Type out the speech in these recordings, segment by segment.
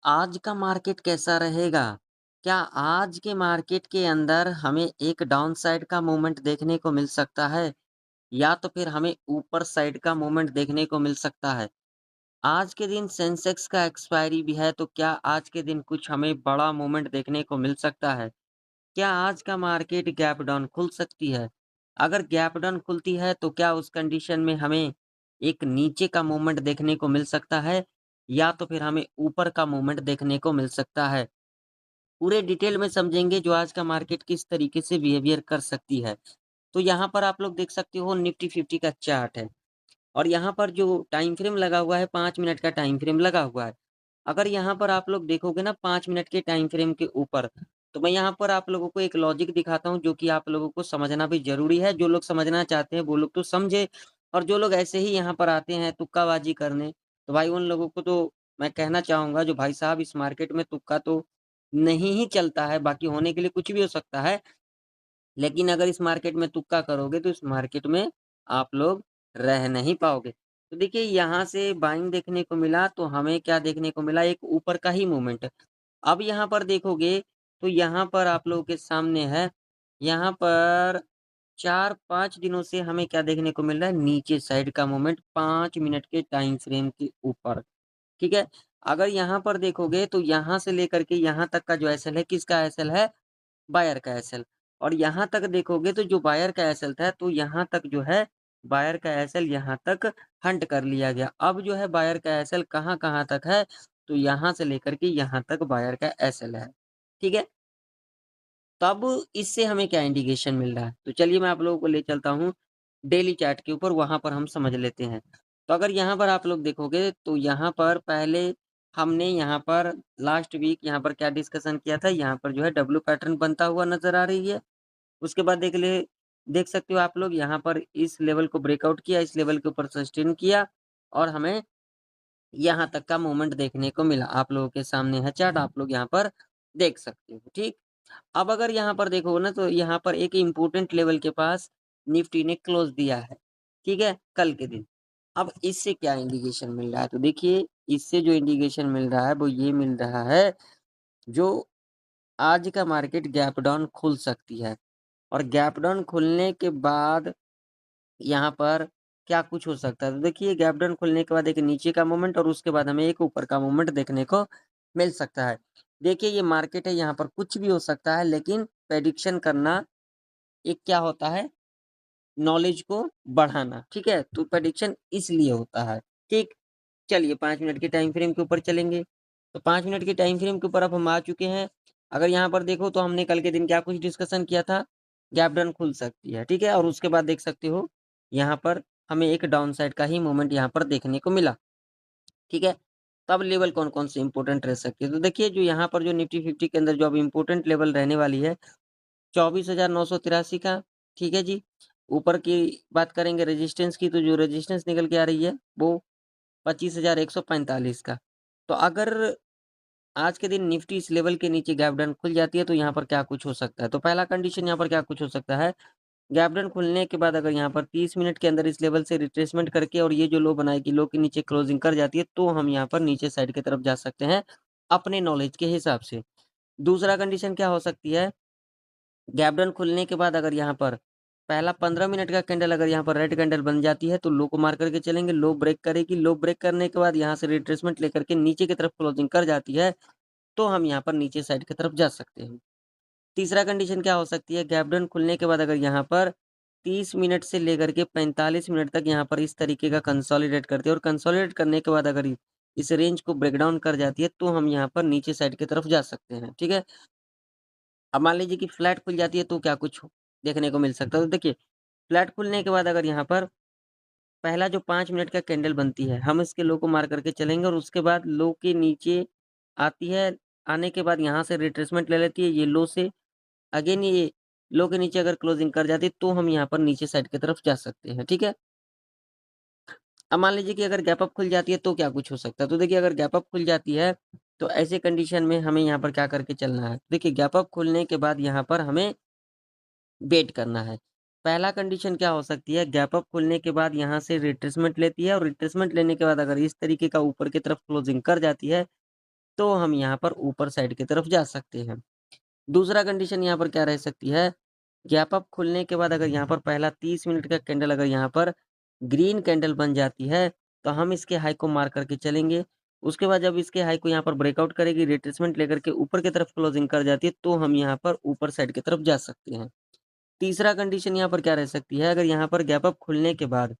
आज का मार्केट कैसा रहेगा? क्या आज के मार्केट के अंदर हमें एक डाउन साइड का मूवमेंट देखने को मिल सकता है? या तो फिर हमें ऊपर साइड का मूवमेंट देखने को मिल सकता है? आज के दिन सेंसेक्स का एक्सपायरी भी है, तो क्या आज के दिन कुछ हमें बड़ा मूवमेंट देखने को मिल सकता है? क्या आज का मार्केट गैप डाउन खुल सकती है? अगर गैप डाउन खुलती है तो क्या उस कंडीशन में हमें एक नीचे का मूवमेंट देखने को मिल सकता है या तो फिर हमें ऊपर का मूवमेंट देखने को मिल सकता है? पूरे डिटेल में समझेंगे जो आज का मार्केट किस तरीके से बिहेवियर कर सकती है। तो यहाँ पर आप लोग देख सकते हो निफ्टी 50 का चार्ट है। और यहाँ पर जो टाइम फ्रेम लगा हुआ है 5 मिनट का टाइम फ्रेम लगा हुआ है। अगर यहाँ पर आप लोग देखोगे ना 5 मिनट के टाइम फ्रेम के ऊपर, तो मैं यहाँ पर आप लोगों को एक लॉजिक दिखाता हूँ जो कि आप लोगों को समझना भी ज़रूरी है। जो लोग समझना चाहते हैं वो लोग तो समझे और जो लोग ऐसे ही यहाँ पर आते हैं तुक्काबाज़ी करने, तो भाई उन लोगों को तो मैं कहना चाहूँगा जो भाई साहब इस मार्केट में तुक्का तो नहीं ही चलता है, बाकी होने के लिए कुछ भी हो सकता है। लेकिन अगर इस मार्केट में तुक्का करोगे तो इस मार्केट में आप लोग रह नहीं पाओगे। तो देखिए यहाँ से बाइंग देखने को मिला तो हमें क्या देखने को मिला एक ऊपर का ही मूवमेंट। अब यहाँ पर देखोगे तो यहाँ पर आप लोगों के सामने है, यहाँ पर 4-5 दिनों से हमें क्या देखने को मिल रहा है नीचे साइड का मूवमेंट 5 मिनट के टाइम फ्रेम के ऊपर, ठीक है? अगर यहाँ पर देखोगे तो यहाँ से लेकर के यहाँ तक का जो एसएल है किसका एसएल है? बायर का एसएल और यहाँ तक देखोगे तो जो बायर का एसएल था तो यहाँ तक जो है बायर का एसएल यहाँ तक हंट कर लिया गया। अब जो है बायर का एसएल कहाँ-कहाँ तक है? तो यहाँ से लेकर के यहाँ तक बायर का एसएल है। ठीक है? तब इससे हमें क्या इंडिकेशन मिल रहा है? तो चलिए मैं आप लोगों को ले चलता हूँ डेली चार्ट के ऊपर, वहाँ पर हम समझ लेते हैं। तो अगर यहाँ पर आप लोग देखोगे तो यहाँ पर पहले हमने यहाँ पर लास्ट वीक यहाँ पर क्या डिस्कशन किया था, यहाँ पर जो है डब्ल्यू पैटर्न बनता हुआ नज़र आ रही है। उसके बाद देख सकते हो आप लोग यहाँ पर इस लेवल को ब्रेकआउट किया, इस लेवल के ऊपर सस्टेन किया और हमें यहाँ तक का मूवमेंट देखने को मिला। आप लोगों के सामने है चार्ट, आप लोग यहाँ पर देख सकते हो, ठीक? अब अगर यहाँ पर देखोगे ना तो यहाँ पर एक इम्पोर्टेंट लेवल के पास निफ्टी ने क्लोज़ दिया है, ठीक है? कल के दिन। अब इससे क्या इंडिकेशन मिल रहा है? तो देखिए इससे जो इंडिकेशन मिल रहा है वो ये मिल रहा है, जो आज का मार्केट गैप डाउन खुल सकती है और गैप डाउन खुलने के बाद यहाँ पर क्या कुछ हो सकता है? तो देखिए गैप डाउन खुलने के बाद एक नीचे का मूवमेंट और उसके बाद हमें एक ऊपर का मूवमेंट देखने को मिल सकता है। देखिए ये मार्केट है यहाँ पर कुछ भी हो सकता है लेकिन प्रेडिक्शन करना एक क्या होता है नॉलेज को बढ़ाना, ठीक है? तो प्रेडिक्शन इसलिए होता है, ठीक? चलिए 5 मिनट के टाइम फ्रेम के ऊपर चलेंगे। तो 5 मिनट के टाइम फ्रेम के ऊपर अब हम आ चुके हैं। अगर यहाँ पर देखो तो हमने कल के दिन क्या कुछ डिस्कशन किया था? गैप डाउन खुल सकती है, ठीक है? और उसके बाद देख सकते हो यहाँ पर हमें एक डाउन साइड का ही मूवमेंट यहाँ पर देखने को मिला, ठीक है? तब लेवल कौन-कौन से इम्पोर्टेंट रह सकते हैं? तो देखिए जो यहाँ पर जो निफ्टी 50 के अंदर जो अब इम्पोर्टेंट लेवल रहने वाली है 24,983 का, ठीक है जी। ऊपर की बात करेंगे रेजिस्टेंस की तो जो रेजिस्टेंस निकल के आ रही है वो 25,145 का। तो अगर आज के दिन निफ्टी इस लेवल के नीचे गैप डाउन खुल जाती है तो यहाँ पर क्या कुछ हो सकता है? तो पहला कंडीशन यहाँ पर क्या कुछ हो सकता है? गैप डाउन खुलने के बाद अगर यहाँ पर 30 मिनट के अंदर इस लेवल से रिट्रेसमेंट करके और ये जो लो बनाएगी, लो के नीचे क्लोजिंग कर जाती है, तो हम यहाँ पर नीचे साइड की तरफ जा सकते हैं, अपने नॉलेज के हिसाब से। दूसरा कंडीशन क्या हो सकती है? गैप डाउन खुलने के बाद अगर यहाँ पर पहला 15 मिनट का कैंडल अगर यहाँ पर रेड कैंडल बन जाती है, तो लो को मार करके चलेंगे, लो ब्रेक करेगी, लो ब्रेक करने के बाद यहाँ से रिट्रेसमेंट लेकर के नीचे की तरफ क्लोजिंग कर जाती है, तो हम यहाँ पर नीचे साइड की तरफ जा सकते हैं। तीसरा कंडीशन क्या हो सकती है? गैप डाउन खुलने के बाद अगर यहाँ पर 30 मिनट से लेकर के 45 मिनट तक यहाँ पर इस तरीके का कंसोलिडेट करते हैं और कंसोलिडेट करने के बाद अगर इस रेंज को ब्रेक डाउन कर जाती है, तो हम यहाँ पर नीचे साइड की तरफ जा सकते हैं, ठीक है? अब मान लीजिए कि फ्लैट खुल जाती है तो क्या कुछ देखने को मिल सकता है? तो देखिए, फ्लैट खुलने के बाद अगर यहाँ पर पहला जो 5 मिनट का कैंडल बनती है, हम इसके लो को मार करके चलेंगे और उसके बाद लो के नीचे आती है, आने के बाद यहाँ से रिट्रेसमेंट ले लेती है, ये लो से अगेन ये लो के नीचे अगर क्लोजिंग कर जाती है, तो हम यहाँ पर नीचे साइड की तरफ जा सकते हैं, ठीक है? अब मान लीजिए कि अगर गैप अप खुल जाती है तो क्या कुछ हो सकता है? तो देखिए अगर गैप अप खुल जाती है, तो ऐसे कंडीशन में हमें यहाँ पर क्या करके चलना है? देखिए गैप अप खुलने के बाद यहाँ पर हमें वेट करना है। पहला कंडीशन क्या हो सकती है? गैप अप खुलने के बाद यहाँ से रिट्रेसमेंट लेती है और रिट्रेसमेंट लेने के बाद अगर इस तरीके का ऊपर की तरफ क्लोजिंग कर जाती है, तो हम यहाँ पर ऊपर साइड की तरफ जा सकते हैं। दूसरा कंडीशन यहाँ पर क्या रह सकती है, गैप अप खुलने के बाद अगर यहाँ पर पहला 30 मिनट का कैंडल अगर यहाँ पर ग्रीन कैंडल बन जाती है, तो हम इसके हाई को मार करके चलेंगे। उसके बाद जब इसके हाई को यहाँ पर ब्रेकआउट करेगी, रिट्रेसमेंट लेकर के ऊपर की तरफ क्लोजिंग कर जाती है, तो हम यहाँ पर ऊपर साइड की तरफ जा सकते हैं। तीसरा कंडीशन यहाँ पर क्या रह सकती है, अगर यहाँ पर गैप अप खुलने के बाद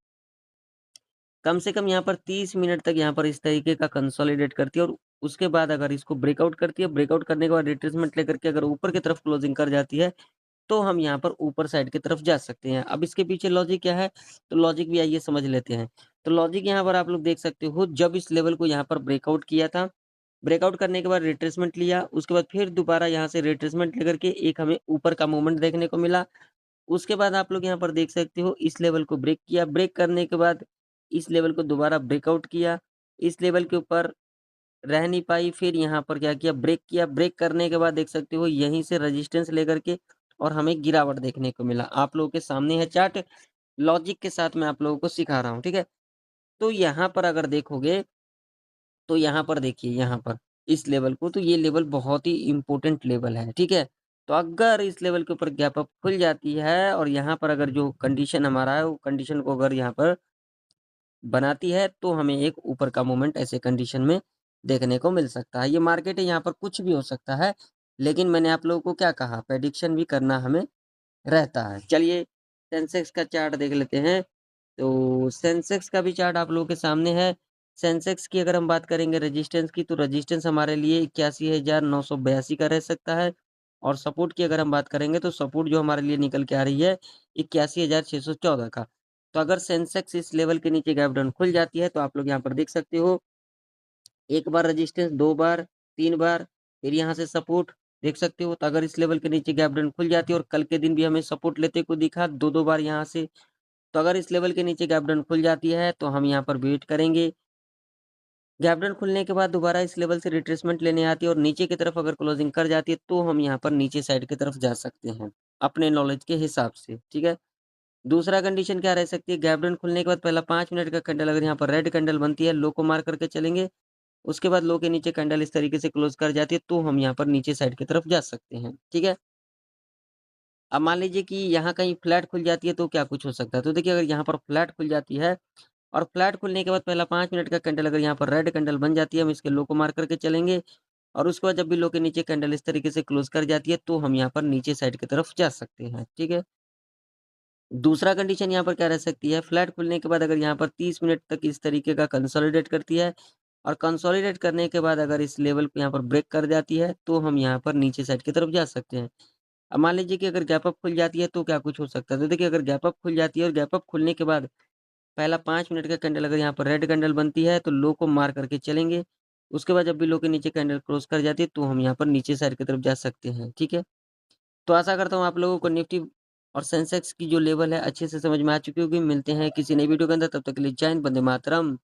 कम से कम यहाँ पर 30 मिनट तक यहाँ पर इस तरीके का कंसोलिडेट करती है और उसके बाद अगर इसको ब्रेकआउट करती है, ब्रेकआउट करने के बाद रिट्रेसमेंट लेकर के अगर ऊपर की तरफ क्लोजिंग कर जाती है, तो हम यहाँ पर ऊपर साइड की तरफ जा सकते हैं। अब इसके पीछे लॉजिक क्या है? तो लॉजिक भी आइए समझ लेते हैं। तो लॉजिक यहाँ पर आप लोग देख सकते हो, जब इस लेवल को यहाँ पर ब्रेकआउट किया था, ब्रेकआउट करने के बाद रिट्रेसमेंट लिया, उसके बाद फिर दोबारा यहाँ से रिट्रेसमेंट लेकर के एक हमें ऊपर का मूवमेंट देखने को मिला। उसके बाद आप लोग यहाँ पर देख सकते हो, इस लेवल को ब्रेक किया, ब्रेक करने के बाद इस लेवल को दोबारा ब्रेकआउट किया, इस लेवल के ऊपर रह नहीं पाई, फिर यहाँ पर क्या किया, ब्रेक करने के बाद देख सकते हो यहीं से रेजिस्टेंस लेकर के और हमें गिरावट देखने को मिला। आप लोगों के सामने है चार्ट, लॉजिक के साथ मैं आप लोगों को सिखा रहा हूँ, ठीक है? तो यहाँ पर अगर देखोगे, तो यहाँ पर देखिए, यहाँ पर इस लेवल को, तो ये लेवल बहुत ही इम्पोर्टेंट लेवल है, ठीक है? तो अगर इस लेवल के ऊपर गैप अप खुल जाती है और यहाँ पर अगर जो कंडीशन हमारा है, वो कंडीशन को अगर यहाँ पर बनाती है, तो हमें एक ऊपर का मूवमेंट ऐसे कंडीशन में देखने को मिल सकता है। ये मार्केट है, यहाँ पर कुछ भी हो सकता है, लेकिन मैंने आप लोगों को क्या कहा, प्रेडिक्शन भी करना हमें रहता है। चलिए सेंसेक्स का चार्ट देख लेते हैं। तो सेंसेक्स का भी चार्ट आप लोगों के सामने है। सेंसेक्स की अगर हम बात करेंगे रेजिस्टेंस की, तो रेजिस्टेंस हमारे लिए 81,982 का रह सकता है और सपोर्ट की अगर हम बात करेंगे, तो सपोर्ट जो हमारे लिए निकल के आ रही है 81,614 का। तो अगर सेंसेक्स इस लेवल के नीचे गैप डाउन खुल जाती है, तो आप लोग यहाँ पर देख सकते हो, एक बार रेजिस्टेंस, 2 बार, 3 बार, फिर यहाँ से सपोर्ट देख सकते हो। तो अगर इस लेवल के नीचे गैप डाउन खुल जाती है और कल के दिन भी हमें सपोर्ट लेते को दिखा 2-2 बार यहाँ से, तो अगर इस लेवल के नीचे गैप डाउन खुल जाती है, तो हम यहाँ पर वेट करेंगे। गैप डाउन खुलने के बाद दोबारा इस लेवल से रिट्रेसमेंट लेने आती है और नीचे की तरफ अगर क्लोजिंग कर जाती है, तो हम यहाँ पर नीचे साइड की तरफ जा सकते हैं, अपने नॉलेज के हिसाब से, ठीक है? दूसरा कंडीशन क्या रह सकती है, गैप डाउन खुलने के बाद पहला 5 मिनट का कैंडल अगर यहाँ पर रेड कैंडल बनती है, लो को मार करके चलेंगे। उसके बाद लो के नीचे कैंडल इस तरीके से क्लोज़ कर जाती है, तो हम यहाँ पर नीचे साइड की तरफ जा सकते हैं, ठीक है? अब मान लीजिए कि यहाँ कहीं फ्लैट खुल जाती है, तो क्या कुछ हो सकता है? तो देखिए, अगर यहाँ पर फ्लैट खुल जाती है और फ्लैट खुलने के बाद पहला 5 मिनट का कैंडल अगर यहाँ पर रेड कैंडल बन जाती है, हम इसके लो को मार करके चलेंगे और उसके बाद जब भी लो के नीचे कैंडल इस तरीके से क्लोज़ कर जाती है, तो हम यहाँ पर नीचे साइड की तरफ जा सकते हैं, ठीक है? दूसरा कंडीशन यहाँ पर क्या रह सकती है, फ्लैट खुलने के बाद अगर यहाँ पर 30 मिनट तक इस तरीके का कंसोलिडेट करती है और कंसोलिडेट करने के बाद अगर इस लेवल को यहाँ पर ब्रेक कर जाती है, तो हम यहाँ पर नीचे साइड की तरफ जा सकते हैं। अब मान लीजिए कि अगर गैप अप खुल जाती है, तो क्या कुछ हो सकता है? तो देखिए, अगर गैप अप खुल जाती है और गैप अप खुलने के बाद पहला 5 मिनट का कैंडल अगर यहाँ पर रेड कैंडल बनती है, तो लो को मार करके चलेंगे। उसके बाद जब भी लो के नीचे कैंडल क्रॉस कर जाती है, तो हम यहाँ पर नीचे साइड की तरफ जा सकते हैं, ठीक है? तो आशा करता हूँ आप लोगों को निफ्टी और सेंसेक्स की जो लेवल है अच्छे से समझ में आ चुकी होगी। मिलते हैं किसी नई वीडियो के अंदर, तब तक के लिए जय हिंद, वंदे मातरम।